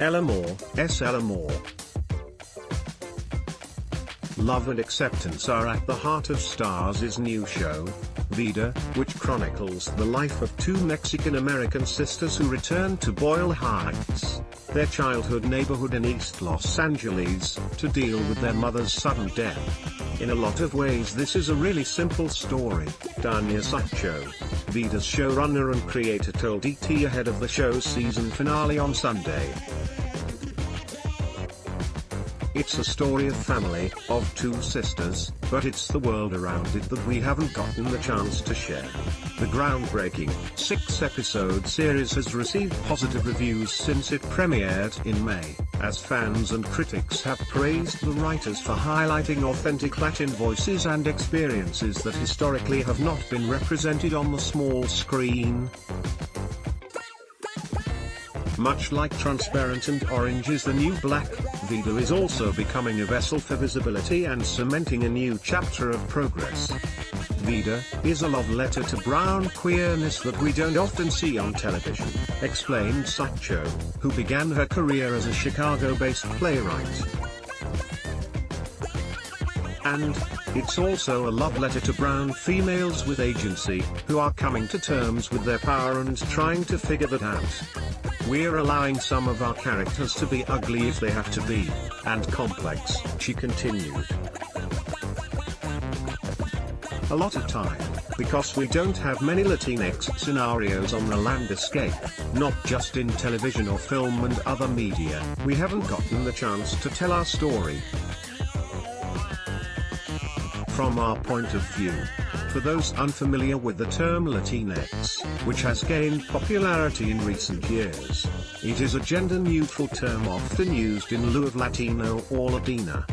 El amor, es el amor. Love and acceptance are at the heart of Starz' new show, Vida, which chronicles the life of two Mexican-American sisters who return to Boyle Heights, their childhood neighborhood in East Los Angeles, to deal with their mother's sudden death. In a lot of ways this is a really simple story. Tanya Saracho, Vida's showrunner and creator, told ET ahead of the show's season finale on Sunday. It's a story of family, of two sisters, but it's the world around it that we haven't gotten the chance to share. The groundbreaking, 6-episode series has received positive reviews since it premiered in May, as fans and critics have praised the writers for highlighting authentic Latin voices and experiences that historically have not been represented on the small screen. Much like Transparent and Orange is the New Black, Vida is also becoming a vessel for visibility and cementing a new chapter of progress. Vida is a love letter to brown queerness that we don't often see on television, explained Saracho, who began her career as a Chicago-based playwright. And it's also a love letter to brown females with agency, who are coming to terms with their power and trying to figure that out. We're allowing some of our characters to be ugly if they have to be, and complex, she continued. A lot of time, because we don't have many Latinx scenarios on the landscape, not just in television or film and other media, we haven't gotten the chance to tell our story. From our point of view. For those unfamiliar with the term Latinx, which has gained popularity in recent years, it is a gender-neutral term often used in lieu of Latino or Latina.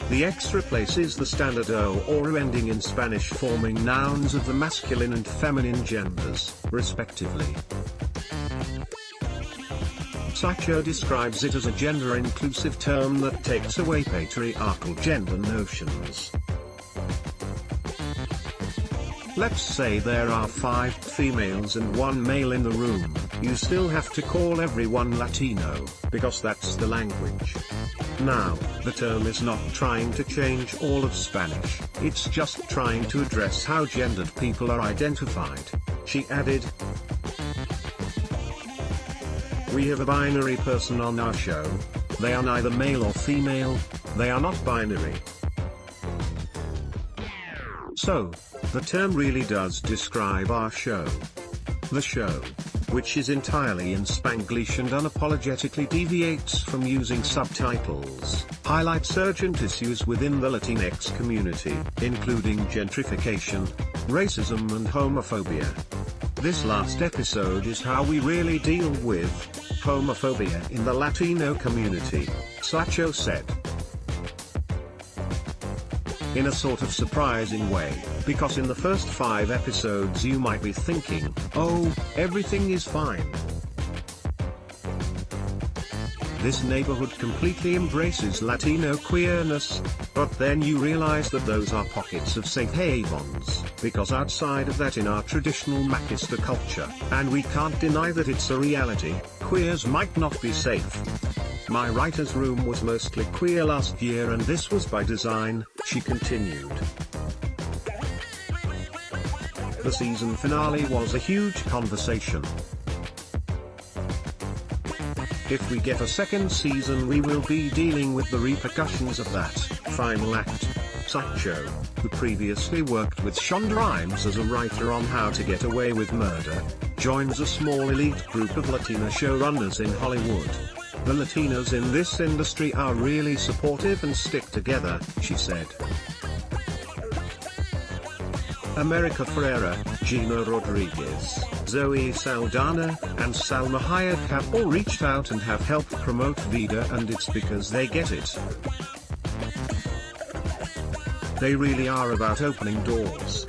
The X replaces the standard O or U ending in Spanish, forming nouns of the masculine and feminine genders, respectively. Saracho describes it as a gender-inclusive term that takes away patriarchal gender notions. Let's say there are 5 females and 1 male in the room, you still have to call everyone Latino, because that's the language. Now, the term is not trying to change all of Spanish, it's just trying to address how gendered people are identified, she added. We have a binary person on our show. They are neither male or female, they are not binary. So, the term really does describe our show. The show, which is entirely in Spanglish and unapologetically deviates from using subtitles, highlights urgent issues within the Latinx community, including gentrification, racism and homophobia. This last episode is how we really deal with homophobia in the Latino community, Saracho said. In a sort of surprising way, because in the first 5 episodes you might be thinking, oh, everything is fine. This neighborhood completely embraces Latino queerness, but then you realize that those are pockets of safe havens, because outside of that in our traditional Maquista culture, and we can't deny that it's a reality, queers might not be safe. My writer's room was mostly queer last year and this was by design, she continued. The season finale was a huge conversation. If we get a second season we will be dealing with the repercussions of that final act. Saracho, who previously worked with Shonda Rhimes as a writer on How to Get Away with Murder, joins a small elite group of Latina showrunners in Hollywood. The Latinos in this industry are really supportive and stick together, she said. America Ferrera, Gina Rodriguez, Zoe Saldana, and Salma Hayek have all reached out and have helped promote Vida, and it's because they get it. They really are about opening doors.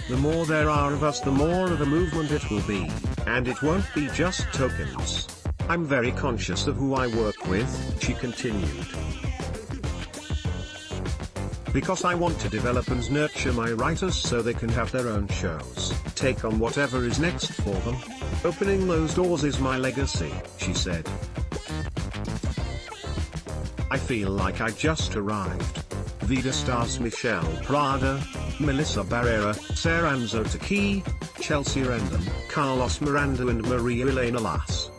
The more there are of us, the more of a movement it will be, and it won't be just tokens. I'm very conscious of who I work with, she continued. Because I want to develop and nurture my writers so they can have their own shows, take on whatever is next for them. Opening those doors is my legacy, she said. I feel like I just arrived. Vida stars Michelle Prada, Melissa Barrera, Sarah Anzo Taki, Chelsea Rendon, Carlos Miranda and Maria Elena Lass.